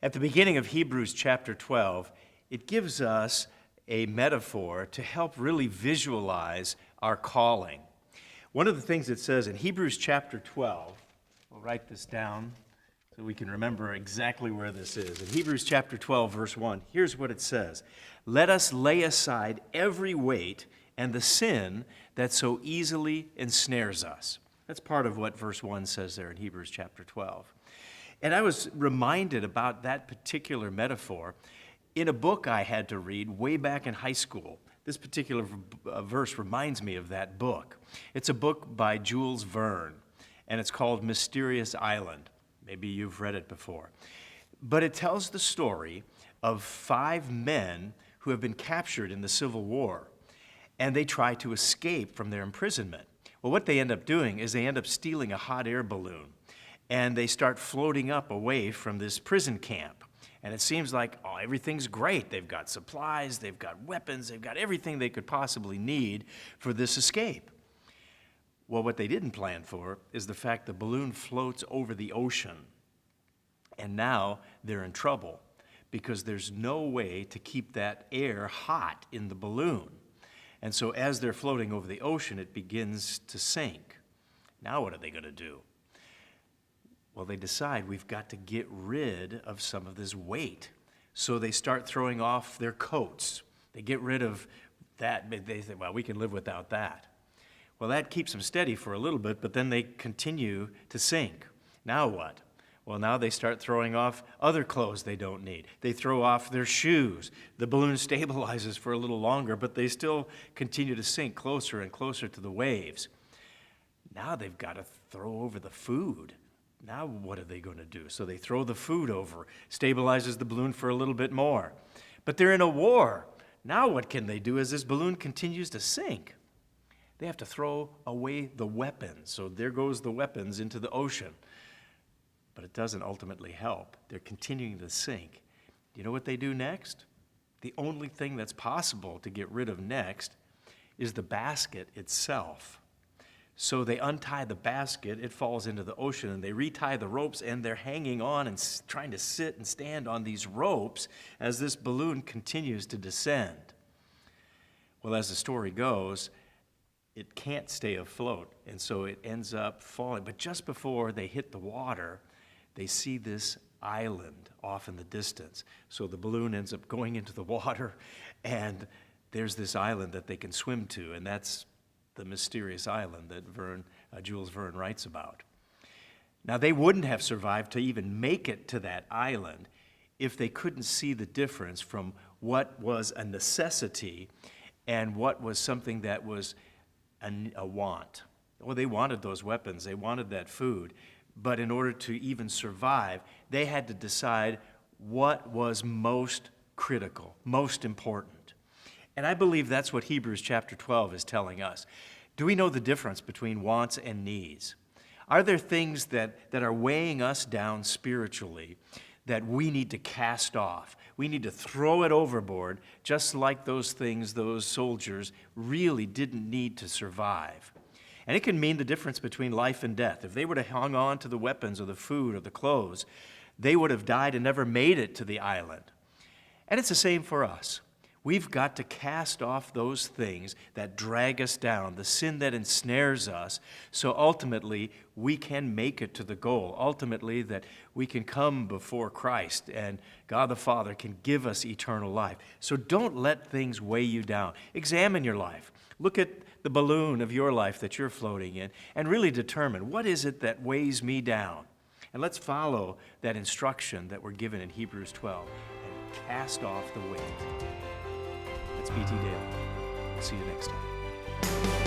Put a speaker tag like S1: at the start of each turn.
S1: At the beginning of Hebrews chapter 12, it gives us a metaphor to help really visualize our calling. One of the things it says in Hebrews chapter 12, we'll write this down so we can remember exactly where this is. In Hebrews chapter 12, verse 1, here's what it says. Let us lay aside every weight and the sin that so easily ensnares us. That's part of what verse 1 says there in Hebrews chapter 12. And I was reminded about that particular metaphor in a book I had to read way back in high school. This particular verse reminds me of that book. It's a book by Jules Verne, and it's called Mysterious Island. Maybe you've read it before. But it tells the story of 5 men who have been captured in the Civil War, and they try to escape from their imprisonment. Well, what they end up doing is they end up stealing a hot air balloon, and they start floating up away from this prison camp. And it seems like, everything's great. They've got supplies, they've got weapons, they've got everything they could possibly need for this escape. Well, what they didn't plan for is the fact the balloon floats over the ocean. And now they're in trouble because there's no way to keep that air hot in the balloon. And so as they're floating over the ocean, it begins to sink. Now what are they going to do? Well, they decide we've got to get rid of some of this weight. So they start throwing off their coats. They get rid of that. They say, well, we can live without that. Well, that keeps them steady for a little bit, but then they continue to sink. Now what? Well, now they start throwing off other clothes they don't need. They throw off their shoes. The balloon stabilizes for a little longer, but they still continue to sink closer and closer to the waves. Now they've got to throw over the food. Now what are they going to do? So they throw the food over, stabilizes the balloon for a little bit more. But they're in a war. Now what can they do as this balloon continues to sink? They have to throw away the weapons. So there goes the weapons into the ocean. But it doesn't ultimately help. They're continuing to sink. Do you know what they do next? The only thing that's possible to get rid of next is the basket itself. So they untie the basket, it falls into the ocean, and they retie the ropes, and they're hanging on and trying to sit and stand on these ropes as this balloon continues to descend. Well, as the story goes, it can't stay afloat, and so it ends up falling. But just before they hit the water, they see this island off in the distance. So the balloon ends up going into the water, and there's this island that they can swim to, and that's the mysterious island that Jules Verne writes about. Now, they wouldn't have survived to even make it to that island if they couldn't see the difference from what was a necessity and what was something that was a want. Well, they wanted those weapons, they wanted that food, but in order to even survive, they had to decide what was most critical, most important. And I believe that's what Hebrews chapter 12 is telling us. Do we know the difference between wants and needs? Are there things that are weighing us down spiritually that we need to cast off? We need to throw it overboard, just like those things those soldiers really didn't need to survive. And it can mean the difference between life and death. If they would have hung on to the weapons or the food or the clothes, they would have died and never made it to the island. And it's the same for us. We've got to cast off those things that drag us down, the sin that ensnares us, so ultimately we can make it to the goal. Ultimately that we can come before Christ and God the Father can give us eternal life. So don't let things weigh you down. Examine your life. Look at the balloon of your life that you're floating in and really determine, what is it that weighs me down? And let's follow that instruction that we're given in Hebrews 12 and cast off the weight. That's BT Daily. We'll see you next time.